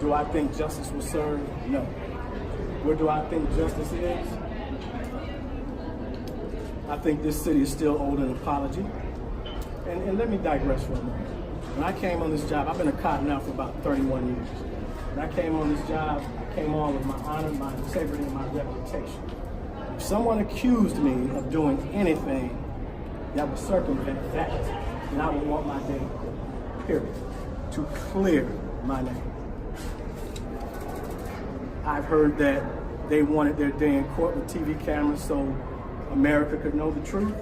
Do I think justice was served? No. Where do I think justice is? I think this city is still owed an apology. And let me digress for a moment. When I came on this job, I've been a cop now for about 31 years. When I came on this job, I came on with my honor, my integrity, and my reputation. If someone accused me of doing anything that would circumvent that, then I would want my day, period, to clear my name. I've heard that they wanted their day in court with TV cameras so America could know the truth.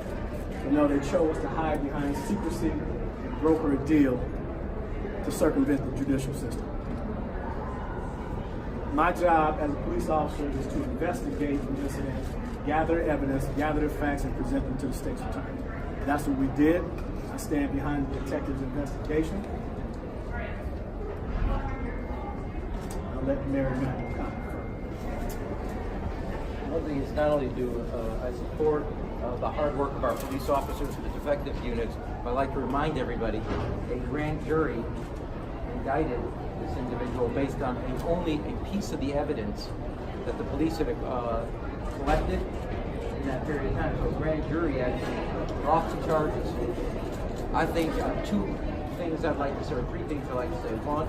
But no, they chose to hide behind secrecy and broker a deal to circumvent the judicial system. My job as a police officer is to investigate the incident, gather evidence, gather the facts, and present them to the state's attorney. That's what we did. I stand behind the detective's investigation. I'll let Mary Emanuel comment. One thing is not only do I support the hard work of our police officers and the defective units, but I'd like to remind everybody a grand jury indicted this individual based on only a piece of the evidence that the police had collected in that period of time. So a grand jury actually dropped some charges. I think two things I'd like to say, or three things I'd like to say. One,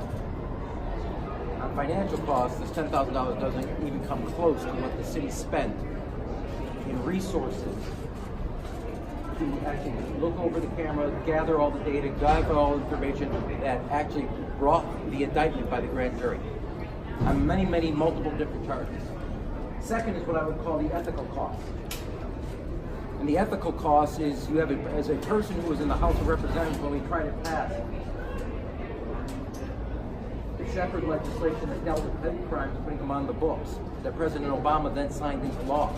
on financial costs, this $10,000 doesn't even come close to what the city spent in resources to actually look over the camera, gather all the data, gather all the information that actually brought the indictment by the grand jury on many, multiple different charges. Second is what I would call the ethical cost. And the ethical cost is you have, as a person who was in the House of Representatives when we tried to pass the Shepherd legislation that dealt with petty crimes, putting them on the books, that President Obama then signed into law,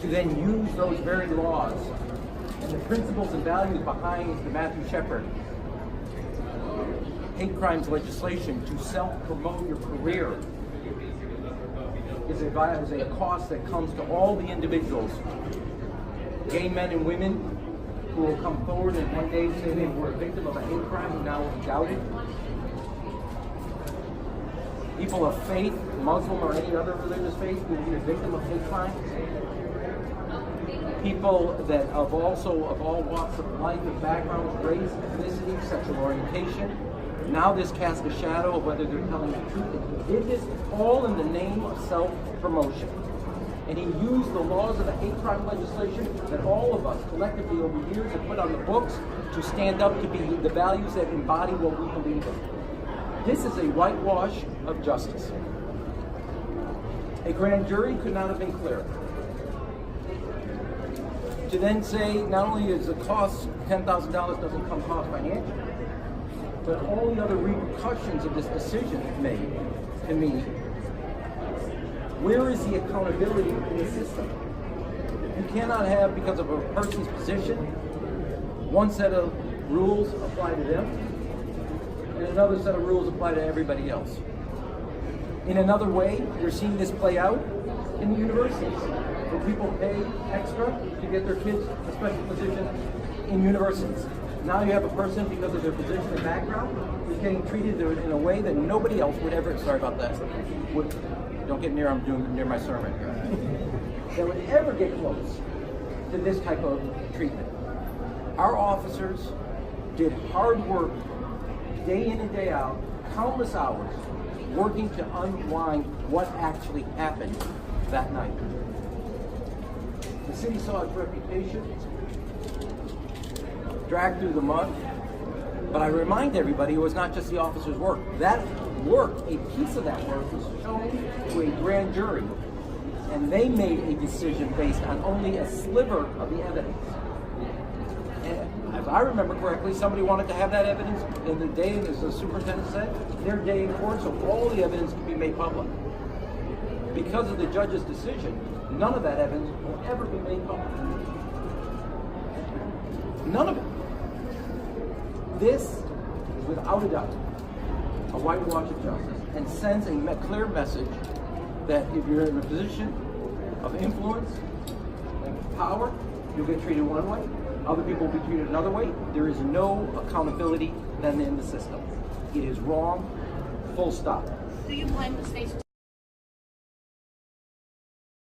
to then use those very laws and the principles and values behind the Matthew Shepard hate crimes legislation to self-promote your career is a cost that comes to all the individuals, gay men and women who will come forward and one day say they were a victim of a hate crime and now will be doubted. People of faith, Muslim or any other religious faith, who will be a victim of hate crimes. People that of all walks of life and backgrounds, race, ethnicity, sexual orientation. Now this casts a shadow of whether they're telling the truth. And he did this all in the name of self-promotion. And he used the laws of the hate crime legislation that all of us collectively over years have put on the books to stand up to be the values that embody what we believe in. This is a whitewash of justice. A grand jury could not have been clearer. To then say not only is the cost $10,000 doesn't come cost financially, but all the other repercussions of this decision made to me, where is the accountability in the system? You cannot have, because of a person's position, one set of rules apply to them, and another set of rules apply to everybody else. In another way, you're seeing this play out in the universities, where people pay extra to get their kids a special position in universities. Now you have a person, because of their position and background, who's getting treated in a way that nobody else would ever, sorry about that, don't get near, I'm doing near my sermon, that would ever get close to this type of treatment. Our officers did hard work, day in and day out, countless hours, working to unwind what actually happened that night. The city saw its reputation dragged through the mud, but I remind everybody it was not just the officers' work. That work, a piece of that work, was shown to a grand jury, and they made a decision based on only a sliver of the evidence. And if I remember correctly, somebody wanted to have that evidence in the day, as the superintendent said, their day in court, so all the evidence could be made public. Because of the judge's decision, none of that evidence will ever be made public. None of it. This is without a doubt a whitewash of justice and sends a clear message that if you're in a position of influence and power, you'll get treated one way, other people will be treated another way. There is no accountability then in the system. It is wrong, full stop. Do you blame the state's